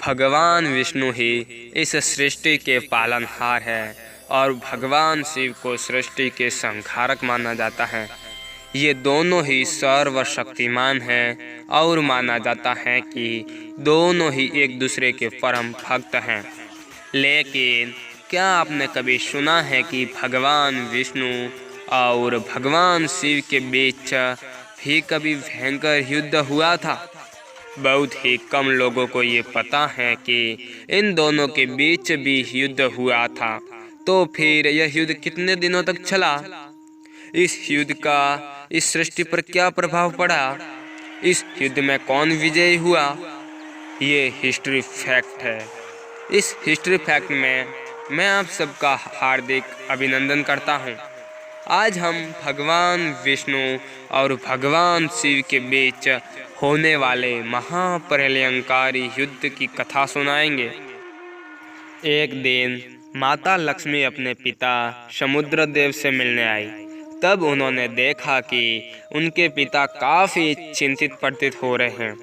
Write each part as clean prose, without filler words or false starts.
भगवान विष्णु ही इस सृष्टि के पालनहार हैं और भगवान शिव को सृष्टि के संहारक माना जाता है। ये दोनों ही सर्वशक्तिमान हैं और माना जाता है कि दोनों ही एक दूसरे के परम भक्त हैं। लेकिन क्या आपने कभी सुना है कि भगवान विष्णु और भगवान शिव के बीच भी कभी भयंकर युद्ध हुआ था? बहुत ही कम लोगों को ये पता है कि इन दोनों के बीच भी युद्ध हुआ था। तो फिर यह युद्ध कितने दिनों तक चला? इस युद्ध का इस सृष्टि पर क्या प्रभाव पड़ा? इस युद्ध में कौन विजयी हुआ? ये हिस्ट्री फैक्ट है। इस हिस्ट्री फैक्ट में मैं आप सबका हार्दिक अभिनंदन करता हूँ। आज हम भगवान विष्णु और भगवान शिव के बीच होने वाले महाप्रलयंकारी युद्ध की कथा सुनाएंगे। एक दिन माता लक्ष्मी अपने पिता समुद्रदेव से मिलने आई। तब उन्होंने देखा कि उनके पिता काफ़ी चिंतित प्रतीत हो रहे हैं।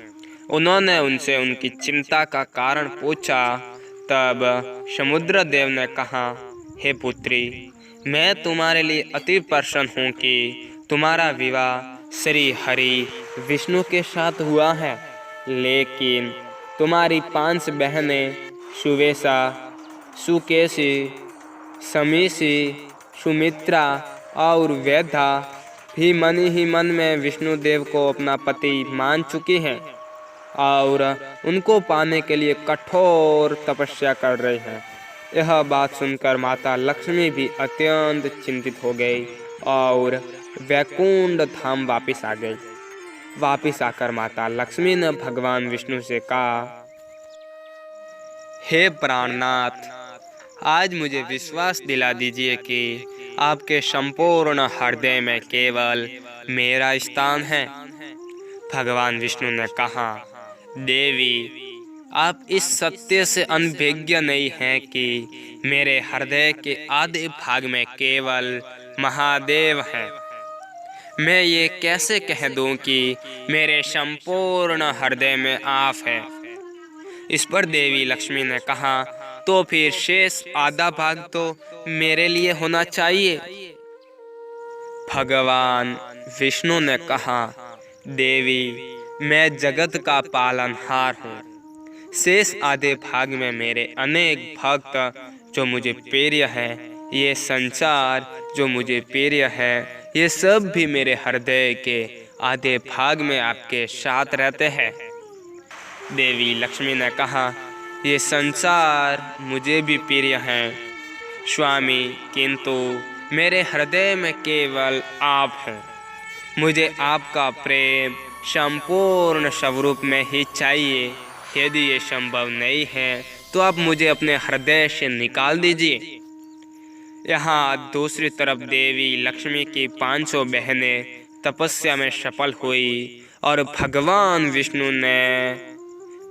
उन्होंने उनसे उनकी चिंता का कारण पूछा। तब समुद्रदेव ने कहा, हे पुत्री, मैं तुम्हारे लिए अति प्रसन्न हूँ कि तुम्हारा विवाह श्री हरि विष्णु के साथ हुआ है। लेकिन तुम्हारी 5 बहनें सुवेशा, सुकेशी, समीसी, सुमित्रा और वेदा भी मन ही मन में विष्णुदेव को अपना पति मान चुकी हैं और उनको पाने के लिए कठोर तपस्या कर रही हैं। यह बात सुनकर माता लक्ष्मी भी अत्यंत चिंतित हो गई और वैकुंठ धाम वापिस आ गई। वापिस आकर माता लक्ष्मी ने भगवान विष्णु से कहा, हे प्राणनाथ, आज मुझे विश्वास दिला दीजिए कि आपके संपूर्ण हृदय में केवल मेरा स्थान है। भगवान विष्णु ने कहा, देवी, आप इस सत्य से अनभिज्ञ नहीं हैं कि मेरे हृदय के आधे भाग में केवल महादेव हैं। मैं ये कैसे कह दूं कि मेरे संपूर्ण हृदय में आप हैं? इस पर देवी लक्ष्मी ने कहा, तो फिर शेष आधा भाग तो मेरे लिए होना चाहिए। भगवान विष्णु ने कहा, देवी, मैं जगत का पालनहार हूँ। शेष आधे भाग में मेरे अनेक भक्त जो मुझे प्रिय है, ये संसार जो मुझे प्रिय है, ये सब भी मेरे हृदय के आधे भाग में आपके साथ रहते हैं। देवी लक्ष्मी ने कहा, ये संसार मुझे भी प्रिय है स्वामी, किंतु मेरे हृदय में केवल आप हैं। मुझे आपका प्रेम संपूर्ण स्वरूप में ही चाहिए। यदि ये संभव नहीं है तो आप मुझे अपने हृदय से निकाल दीजिए। यहाँ दूसरी तरफ देवी लक्ष्मी की 500 बहनें तपस्या में सफल हुई और भगवान विष्णु ने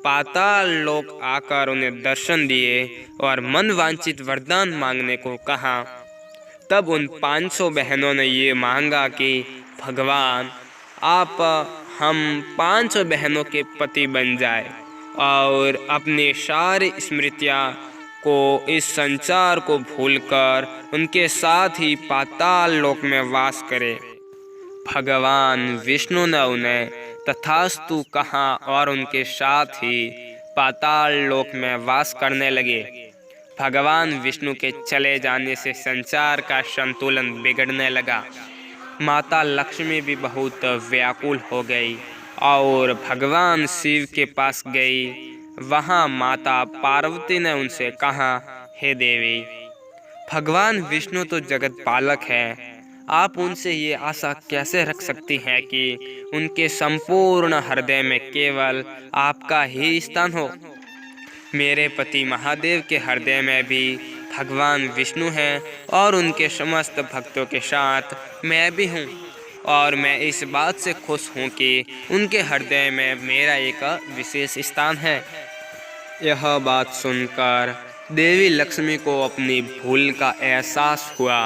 पाताल लोक आकर उन्हें दर्शन दिए और मन वांछित वरदान मांगने को कहा। तब उन 500 बहनों ने ये मांगा कि भगवान, आप हम 500 बहनों के पति बन जाए और अपनी सारी स्मृतियाँ को, इस संसार को भूलकर उनके साथ ही पाताल लोक में वास करें। भगवान विष्णु ने उन्हें तथास्तु कहा और उनके साथ ही पाताल लोक में वास करने लगे। भगवान विष्णु के चले जाने से संसार का संतुलन बिगड़ने लगा। माता लक्ष्मी भी बहुत व्याकुल हो गई और भगवान शिव के पास गई। वहाँ माता पार्वती ने उनसे कहा, हे देवी, भगवान विष्णु तो जगत पालक हैं। आप उनसे ये आशा कैसे रख सकती हैं कि उनके संपूर्ण हृदय में केवल आपका ही स्थान हो? मेरे पति महादेव के हृदय में भी भगवान विष्णु हैं और उनके समस्त भक्तों के साथ मैं भी हूँ और मैं इस बात से खुश हूँ कि उनके हृदय में मेरा एक विशेष स्थान है। यह बात सुनकर देवी लक्ष्मी को अपनी भूल का एहसास हुआ।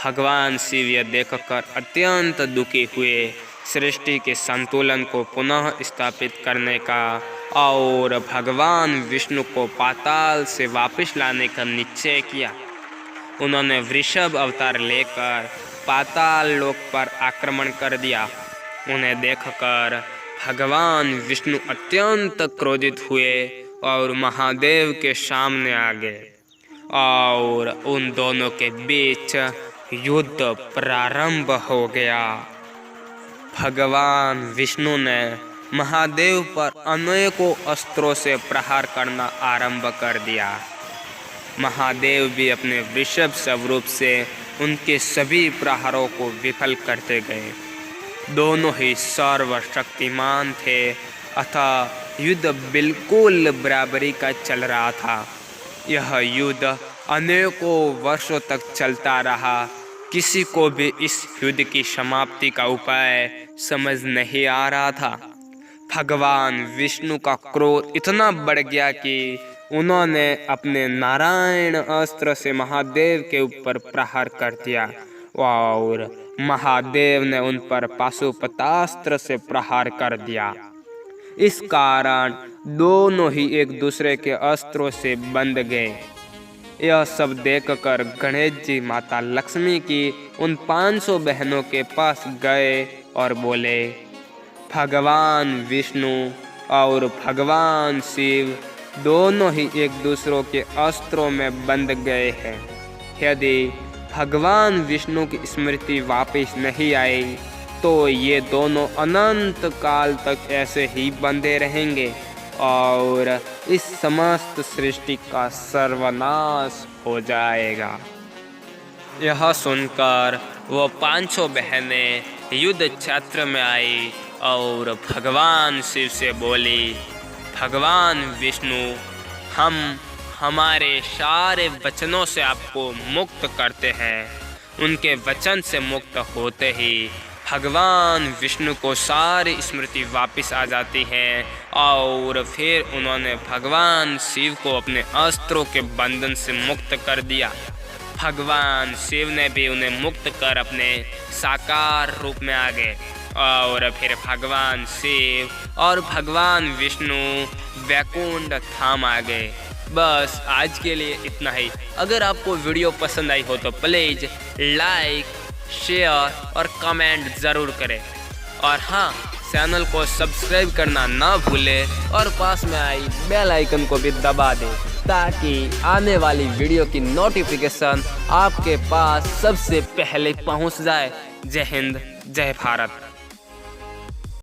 भगवान शिव यह देखकर अत्यंत दुखी हुए। सृष्टि के संतुलन को पुनः स्थापित करने का और भगवान विष्णु को पाताल से वापस लाने का निश्चय किया। उन्होंने वृषभ अवतार लेकर पाताल लोक पर आक्रमण कर दिया। उन्हें देखकर भगवान विष्णु अत्यंत क्रोधित हुए और महादेव के सामने आ गए और उन दोनों के बीच युद्ध प्रारंभ हो गया। भगवान विष्णु ने महादेव पर अनेकों अस्त्रों से प्रहार करना आरंभ कर दिया। महादेव भी अपने वृषभ स्वरूप से उनके सभी प्रहारों को विफल करते गए। दोनों ही सर्वशक्तिमान थे अतः युद्ध बिल्कुल बराबरी का चल रहा था। यह युद्ध अनेकों वर्षों तक चलता रहा। किसी को भी इस युद्ध की समाप्ति का उपाय समझ नहीं आ रहा था। भगवान विष्णु का क्रोध इतना बढ़ गया कि उन्होंने अपने नारायण अस्त्र से महादेव के ऊपर प्रहार कर दिया और महादेव ने उन पर पाशुपतास्त्र से प्रहार कर दिया। इस कारण दोनों ही एक दूसरे के अस्त्रों से बंध गए। यह सब देखकर गणेश जी माता लक्ष्मी की उन 500 बहनों के पास गए और बोले, भगवान विष्णु और भगवान शिव दोनों ही एक दूसरों के अस्त्रों में बंध गए हैं। यदि भगवान विष्णु की स्मृति वापस नहीं आई तो ये दोनों अनंत काल तक ऐसे ही बंधे रहेंगे और इस समस्त सृष्टि का सर्वनाश हो जाएगा। यह सुनकर वो 500 बहनें युद्ध क्षेत्र में आई और भगवान शिव से बोली, भगवान विष्णु, हम हमारे सारे वचनों से आपको मुक्त करते हैं। उनके वचन से मुक्त होते ही भगवान विष्णु को सारी स्मृति वापस आ जाती है और फिर उन्होंने भगवान शिव को अपने अस्त्रों के बंधन से मुक्त कर दिया। भगवान शिव ने भी उन्हें मुक्त कर अपने साकार रूप में आ गए और फिर भगवान शिव और भगवान विष्णु वैकुंठ धाम आ गए। बस आज के लिए इतना ही। अगर आपको वीडियो पसंद आई हो तो प्लीज़ लाइक, शेयर और कमेंट ज़रूर करें और हाँ, चैनल को सब्सक्राइब करना ना भूलें और पास में आई बेल आइकन को भी दबा दें ताकि आने वाली वीडियो की नोटिफिकेशन आपके पास सबसे पहले पहुंच जाए। जय हिंद, जय भारत।